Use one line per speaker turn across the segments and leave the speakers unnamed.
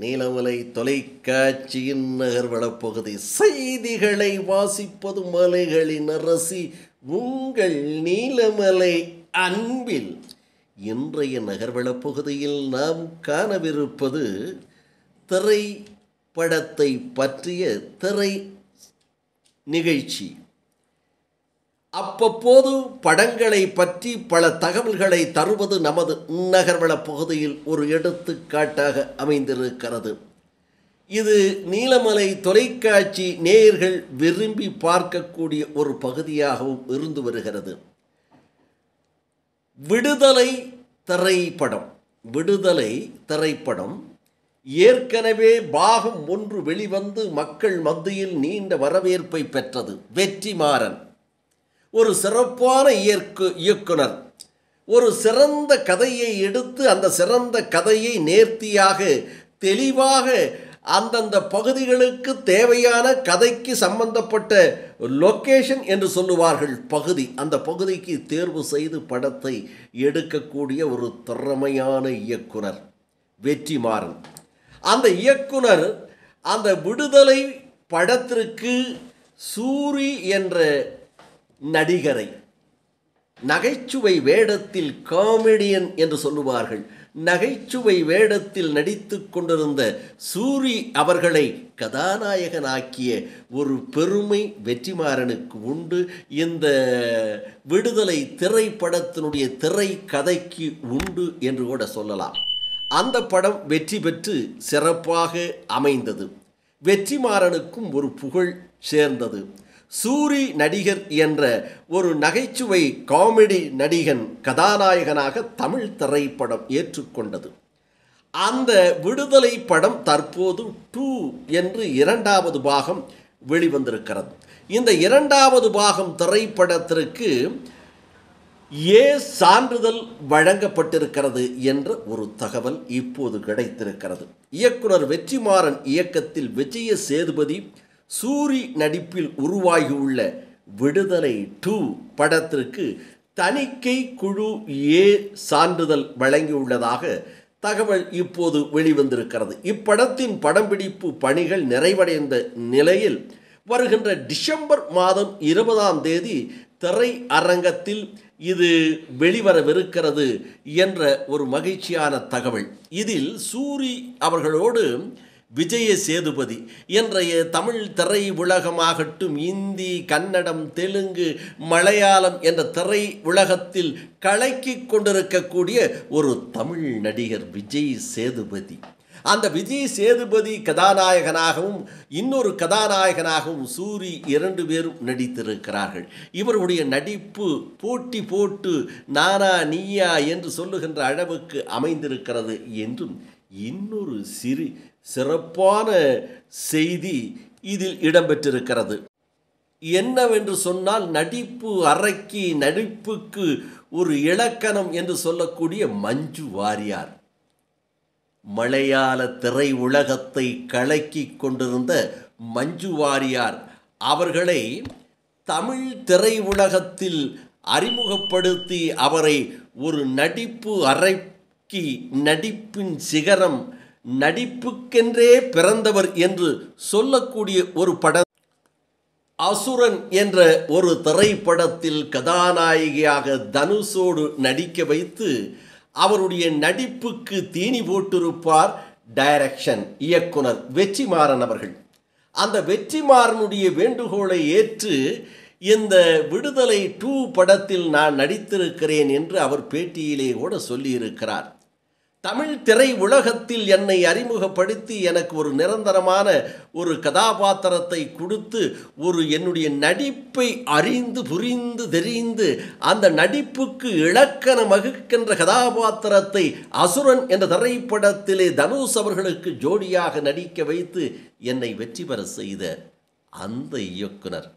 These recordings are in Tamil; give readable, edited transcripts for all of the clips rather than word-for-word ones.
நீலமலை தொலைக்காட்சியின் நகர்வளப் பகுதி செய்திகளை வாசிப்பது மலைகளின் அரசி உங்கள் நீலமலை அன்பில். இன்றைய நகர்வளப் பகுதியில் நாம் காணவிருப்பது திரைப்படத்தை பற்றிய திரை நிகழ்ச்சி. அப்பப்போது படங்களை பற்றி பல தகவல்களை தருவது நமது நகர்வளப் பகுதியில் ஒரு எடுத்துக்காட்டாக அமைந்திருக்கிறது. இது நீலமலை தொலைக்காட்சி நேயர்கள் விரும்பி பார்க்கக்கூடிய ஒரு பகுதியாகவும் இருந்து வருகிறது. விடுதலை திரைப்படம் ஏற்கனவே பாகம் 1 வெளிவந்து மக்கள் மத்தியில் நீண்ட வரவேற்பை பெற்றது. வெற்றிமாறன் ஒரு சிறப்பான இயக்குனர். ஒரு சிறந்த கதையை எடுத்து அந்த சிறந்த கதையை நேர்த்தியாக தெளிவாக அந்தந்த பகுதிகளுக்கு தேவையான கதைக்கு சம்பந்தப்பட்ட லொக்கேஷன் என்று சொல்லுவார்கள் பகுதி, அந்த பகுதிக்கு தேர்வு செய்து படத்தை எடுக்கக்கூடிய ஒரு திறமையான இயக்குனர் வெற்றிமாறன். அந்த இயக்குனர் அந்த விடுதலை படத்திற்கு சூரி என்ற நடிகரை நகைச்சுவை வேடத்தில் காமெடியன் என்று சொல்லுவார்கள், நகைச்சுவை வேடத்தில் நடித்து கொண்டிருந்த சூரி அவர்களை கதாநாயகனாக்கிய ஒரு பெருமை வெற்றிமாறனுக்கு உண்டு. இந்த விடுதலை திரைப்படத்தினுடைய திரை கதைக்கு உண்டு என்று கூட சொல்லலாம். அந்த படம் வெற்றி பெற்று சிறப்பாக அமைந்தது. வெற்றிமாறனுக்கும் ஒரு புகழ் சேர்ந்தது. சூரி நடிகர் என்ற ஒரு நகைச்சுவை காமெடி நடிகன் கதாநாயகனாக தமிழ் திரைப்படம் ஏற்றுக்கொண்டது. அந்த விடுதலை படம் தற்போது 2 என்று 2வது பாகம் வெளிவந்திருக்கிறது. இந்த 2வது பாகம் திரைப்படத்திற்கு சான்றிதழ் வழங்கப்பட்டிருக்கிறது என்ற ஒரு தகவல் இப்போது கிடைத்திருக்கிறது. இயக்குனர் வெற்றிமாறன் இயக்கத்தில் விஜய சேதுபதி சூரி நடிப்பில் உருவாகியுள்ள விடுதலை 2 படத்திற்கு தணிக்கை குழு சான்றிதழ் வழங்கியுள்ளதாக தகவல் இப்போது வெளிவந்திருக்கிறது. இப்படத்தின் படம்பிடிப்பு பணிகள் நிறைவடைந்த நிலையில் வருகின்ற டிசம்பர் மாதம் 20ஆம் தேதி திரை அரங்கத்தில் இது வெளிவரவிருக்கிறது என்ற ஒரு மகிழ்ச்சியான தகவல். இதில் சூரி அவர்களோடு விஜய சேதுபதி இன்றைய தமிழ் திரை உலகமாகட்டும், இந்தி, கன்னடம், தெலுங்கு, மலையாளம் என்ற திரை உலகத்தில் கலக்கி கொண்டிருக்கக்கூடிய ஒரு தமிழ் நடிகர் விஜய் சேதுபதி. அந்த விஜய் சேதுபதி கதாநாயகனாகவும் இன்னொரு கதாநாயகனாகவும் சூரி 2 பேரும் நடித்திருக்கிறார்கள். இவருடைய நடிப்பு போட்டி போட்டு நானா நீயா என்று சொல்லுகின்ற அளவுக்கு அமைந்திருக்கிறது என்றும் இன்னொரு சிறப்பான செய்தி இதில் இடம்பெற்றிருக்கிறது. என்னவென்று சொன்னால், நடிப்பு அறைக்கு நடிப்புக்கு ஒரு இலக்கணம் என்று சொல்லக்கூடிய மஞ்சு வாரியார், மலையாள திரை உலகத்தை கலக்கி கொண்டிருந்த மஞ்சு வாரியார் அவர்களை தமிழ் திரை உலகத்தில் அறிமுகப்படுத்தி அவரை ஒரு நடிப்பு அறைக்கு நடிப்பின் சிகரம், நடிப்புக்கென்றே பிறந்தவர் என்று சொல்லக்கூடிய ஒரு படம். அசுரன் என்ற ஒரு திரைப்படத்தில் கதாநாயகியாக தனுஷோடு நடிக்க வைத்து அவருடைய நடிப்புக்கு தீனி போட்டிருப்பார் இயக்குனர் வெற்றிமாறன் அவர்கள். அந்த வெற்றிமாறனுடைய வேண்டுகோளை ஏற்று இந்த விடுதலை 2 படத்தில் நான் நடித்திருக்கிறேன் என்று அவர் பேட்டியிலே கூட சொல்லியிருக்கிறார். தமிழ் திரை உலகத்தில் என்னை அறிமுகப்படுத்தி எனக்கு ஒரு நிரந்தரமான ஒரு கதாபாத்திரத்தை கொடுத்து என்னுடைய நடிப்பை அறிந்து புரிந்து தெரிந்து அந்த நடிப்புக்கு இலக்கணம் வகுக்கின்ற கதாபாத்திரத்தை அசுரன் என்ற திரைப்படத்திலே தனுஷ் அவர்களுக்கு ஜோடியாக நடிக்க வைத்து என்னை வெற்றி பெற செய்த அந்த இயக்குனர்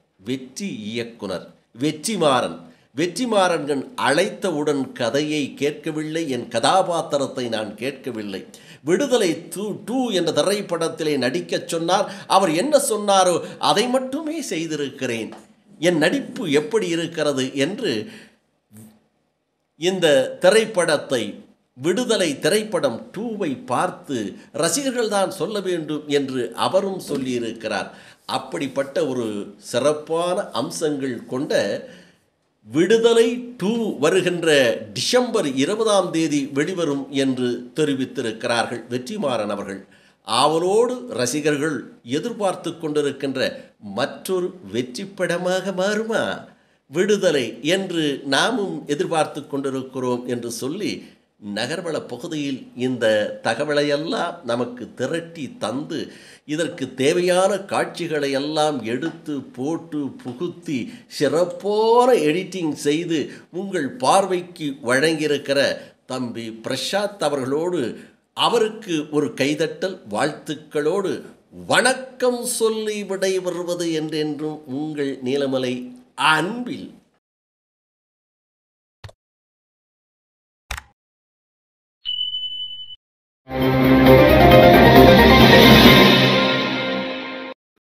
வெற்றிமாறன் அழைத்தவுடன் கதையை கேட்கவில்லை, என் கதாபாத்திரத்தை நான் கேட்கவில்லை. விடுதலை 2 என்ற திரைப்படத்திலே நடிக்கச் சொன்னார். அவர் என்ன சொன்னாரோ அதை மட்டுமே செய்திருக்கிறேன். என் நடிப்பு எப்படி இருக்கிறது என்று இந்த திரைப்படத்தை விடுதலை திரைப்படம் 2வை பார்த்து ரசிகர்கள் தான் சொல்ல வேண்டும் என்று அவரும் சொல்லியிருக்கிறார். அப்படிப்பட்ட ஒரு சிறப்பான அம்சங்கள் கொண்ட விடுதலை 2 வருகின்ற டிசம்பர் 20ஆம் தேதி வெளிவரும் என்று தெரிவித்திருக்கிறார்கள் வெற்றிமாறன் அவர்கள். ஆவலோடு ரசிகர்கள் எதிர்பார்த்து கொண்டிருக்கின்ற மற்றொரு வெற்றி படமாக மாறுமா விடுதலை என்று நாமும் எதிர்பார்த்து கொண்டிருக்கிறோம் என்று சொல்லி நகர்வள பகுதியில் இந்த தகவலையெல்லாம் நமக்கு திரட்டி தந்து இதற்கு தேவையான காட்சிகளை எல்லாம் எடுத்து போட்டு புகுத்தி சிறப்பான எடிட்டிங் செய்து உங்கள் பார்வைக்கு வழங்கியிருக்கிற தம்பி பிரசாத் அவர்களோடு அவருக்கு ஒரு கைதட்டல் வாழ்த்துக்களோடு வணக்கம் சொல்லி விடைபெறுவது என்றென்றும் உங்கள் நீலமலை அன்பில்